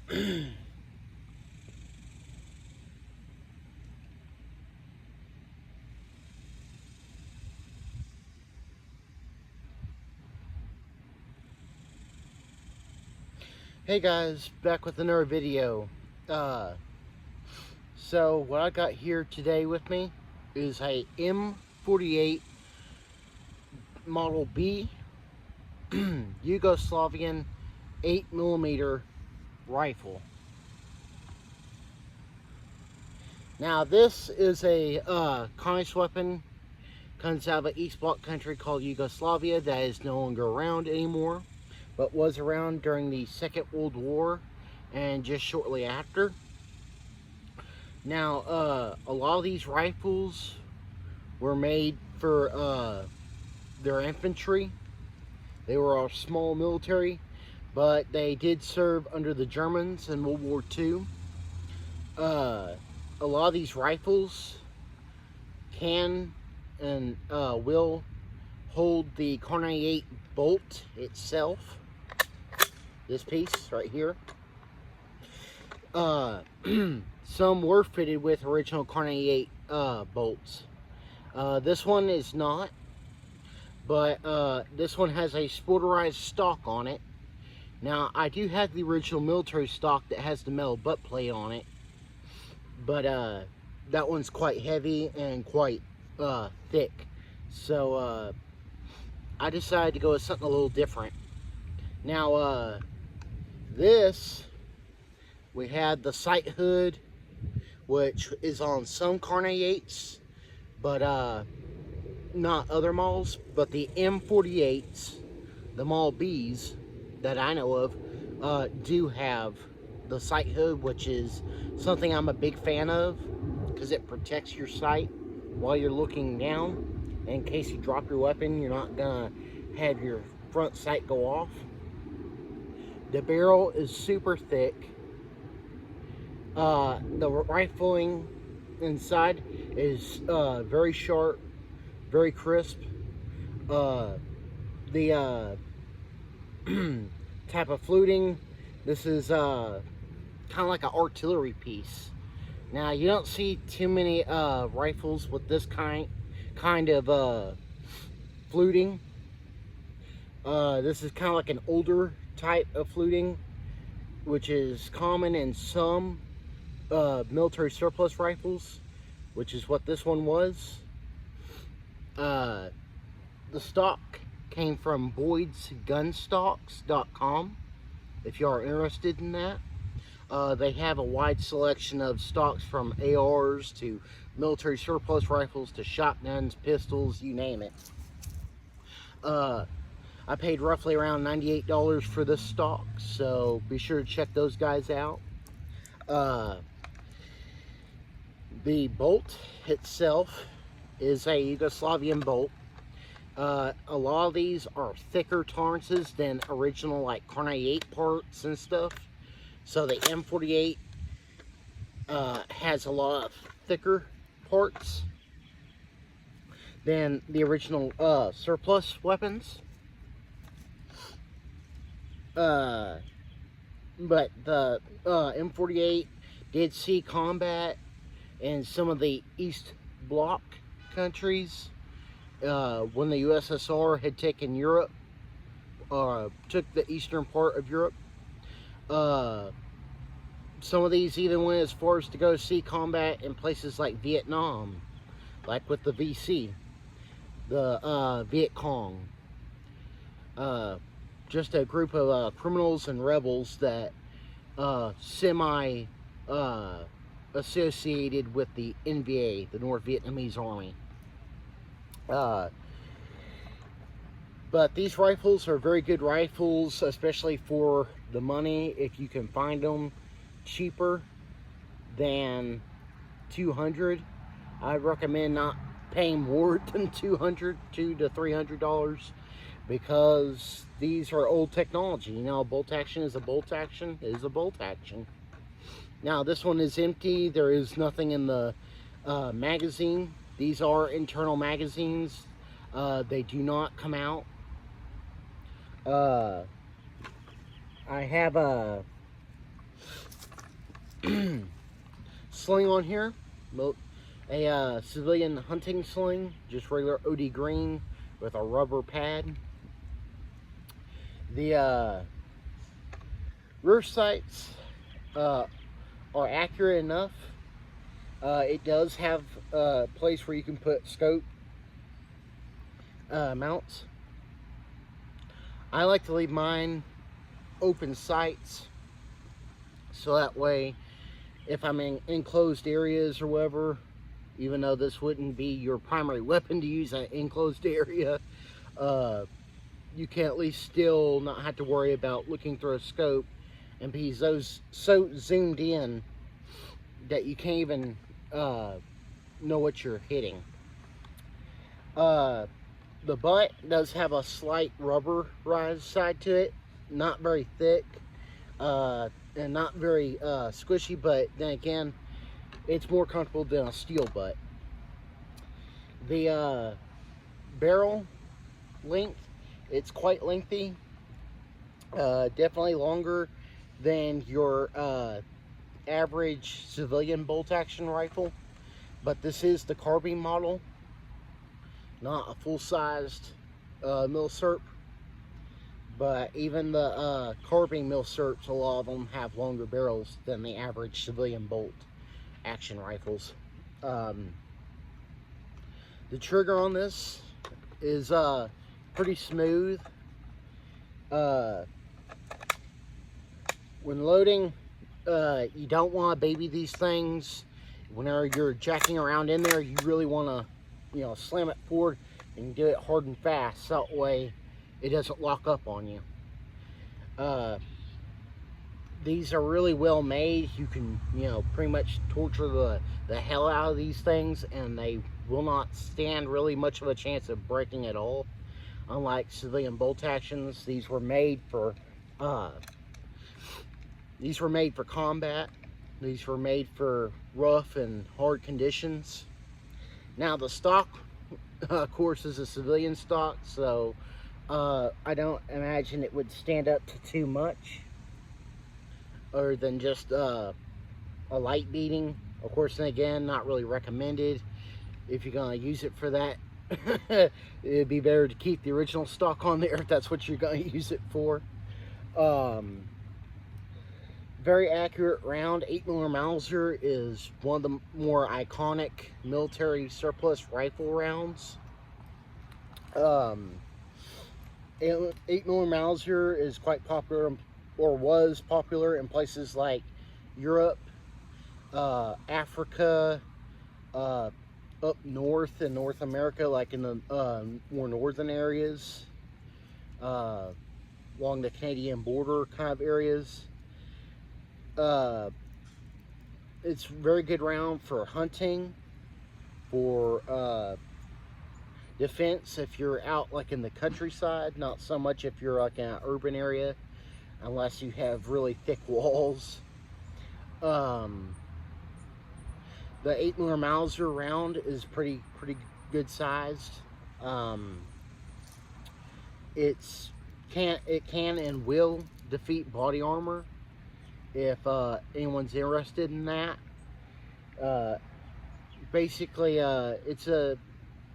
Hey guys, back with another video. So what I got here today with me is a M48 Model B Yugoslavian 8mm rifle. Now this is a communist weapon, comes out of an East Bloc country called Yugoslavia that is no longer around anymore, but was around during the Second World War and just shortly after. Now, a lot of these rifles were made for their infantry. They were all small military, but they did serve under the Germans in World War II. A lot of these rifles can and will hold the Kar 98 bolt itself. This piece right here. Some were fitted with original Kar 98 bolts. This one is not, but this one has a sporterized stock on it. Now, I do have the original military stock that has the metal butt plate on it, but that one's quite heavy and quite thick. So I decided to go with something a little different. Now, this, we had the sight hood, which is on some Kar 98s, but not other models. But the M48s, the Model Bs that I know of, do have the sight hood, which is something I'm a big fan of because it protects your sight while you're looking down. In case you drop your weapon, you're not gonna have your front sight go off. The barrel is super thick. The rifling inside is very sharp, very crisp. The type of fluting, this is kind of like an artillery piece. Now, you don't see too many rifles with this kind of fluting. This is kind of like an older type of fluting, which is common in some military surplus rifles, which is what this one was. The stock came from boydsgunstocks.com if you are interested in that. They have a wide selection of stocks from ARs to military surplus rifles to shotguns, pistols, you name it. I paid roughly around $98 for this stock, so be sure to check those guys out. The bolt itself is a Yugoslavian bolt. A lot of these are thicker tolerances than original like Kar 98 parts and stuff. So the M48 has a lot of thicker parts than the original surplus weapons. But the M48 did see combat in some of the East Bloc countries when the USSR had taken Europe, took the eastern part of Europe. Some of these even went as far as to go see combat in places like Vietnam, like with the VC, the Viet Cong. Just a group of criminals and rebels that associated with the NVA, the North Vietnamese Army. But these rifles are very good rifles, especially for the money. If you can find them cheaper than $200, I'd recommend not paying more than $200 to $300, because these are old technology. You know, a bolt action is a bolt action is a bolt action. Now, this one is empty. There is nothing in the magazine. These are internal magazines. They do not come out. I have Sling on here, a civilian hunting sling, just regular OD green with a rubber pad. The rear sights are accurate enough. It does have a place where you can put scope mounts. I like to leave mine open sights, so that way if I'm in enclosed areas or whatever, even though this wouldn't be your primary weapon to use in an enclosed area, you can at least still not have to worry about looking through a scope and be so zoomed in that you can't even know what you're hitting. The butt does have a slight rubberized side to it, not very thick and not very squishy, but then again, it's more comfortable than a steel butt. The barrel length, it's quite lengthy, definitely longer than your average civilian bolt action rifle, but this is the carbine model, not a full-sized milsurp. But even the carbine milsurps, a lot of them have longer barrels than the average civilian bolt action rifles. The trigger on this is pretty smooth. When loading, you don't want to baby these things. Whenever you're jacking around in there, you really want to, slam it forward and do it hard and fast. So that way it doesn't lock up on you. These are really well made. You can, pretty much torture the hell out of these things, and they will not stand really much of a chance of breaking at all. Unlike civilian bolt actions, these were made for combat. These were made for rough and hard conditions. Now the stock, of course, is a civilian stock, so I don't imagine it would stand up to too much other than just a light beating. Of course, then again, not really recommended. If you're going to use it for that, it'd be better to keep the original stock on there if that's what you're going to use it for. Very accurate round. 8mm Mauser is one of the more iconic military surplus rifle rounds. 8mm Mauser is quite popular, or was popular, in places like Europe, Africa, up north in North America, like in the more northern areas, along the Canadian border kind of areas. It's a very good round for hunting, for defense if you're out like in the countryside, not so much if you're like in an urban area, unless you have really thick walls. The 8mm Mauser round is pretty good sized. It can and will defeat body armor if anyone's interested in that. Basically, it's a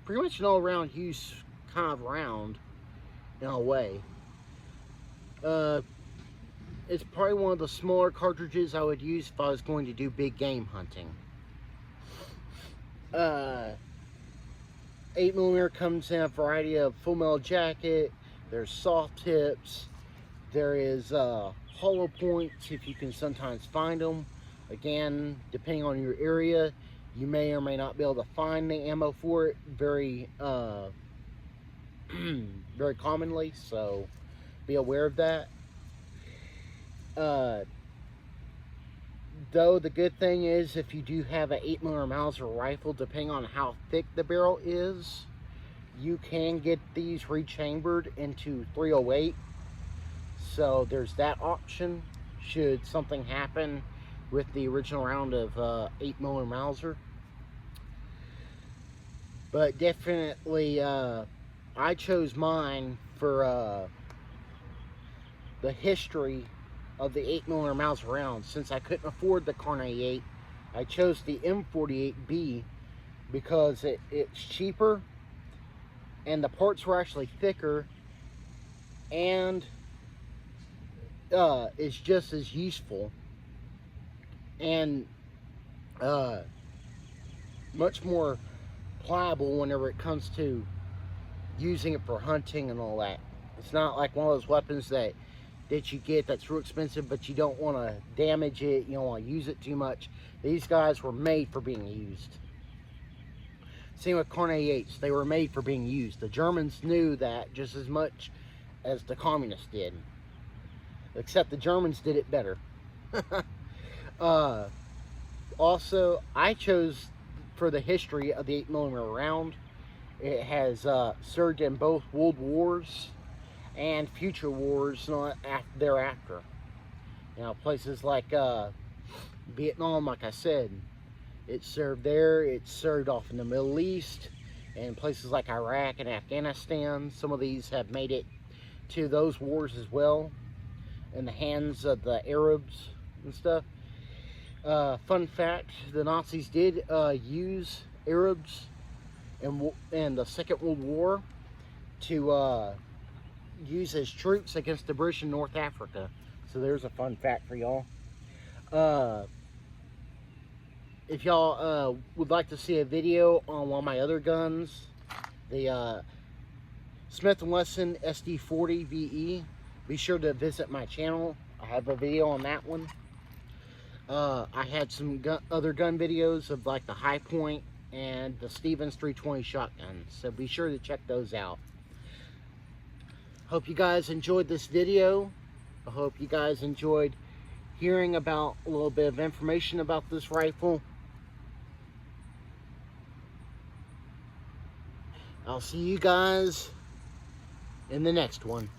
pretty much an all-around use kind of round in a way. It's probably one of the smaller cartridges I would use if I was going to do big game hunting. 8mm comes in a variety of full metal jacket. There's soft tips. There is hollow points if you can sometimes find them. Again, depending on your area, you may or may not be able to find the ammo for it very very commonly, so be aware of that. Though the good thing is, if you do have an 8mm Mauser rifle, depending on how thick the barrel is, you can get these rechambered into .308. So there's that option should something happen with the original round of 8mm Mauser. But definitely, I chose mine for the history of the 8mm Mauser rounds. Since I couldn't afford the Kar 98, I chose the M48B because it's cheaper and the parts were actually thicker, and it's just as useful and much more pliable whenever it comes to using it for hunting and all that. It's not like one of those weapons that you get that's real expensive, but you don't want to damage it, you don't want to use it too much. These guys were made for being used. Same with Kar 98s, they were made for being used. The Germans knew that just as much as the communists did, except the Germans did it better. Also, I chose for the history of the 8mm round. It has served in both World Wars and future wars not thereafter. You know, places like Vietnam, like I said, it served there. It served off in the Middle East and places like Iraq and Afghanistan. Some of these have made it to those wars as well, in the hands of the Arabs and stuff. Fun fact, the Nazis did use Arabs in the Second World War to use as troops against the British in North Africa. So there's a fun fact for y'all. If y'all would like to see a video on one of my other guns, the Smith & Wesson SD40 VE, be sure to visit my channel. I have a video on that one. I had some other gun videos of like the High Point and the Stevens 320 shotguns, so be sure to check those out. Hope you guys enjoyed this video. I hope you guys enjoyed hearing about a little bit of information about this rifle. I'll see you guys in the next one.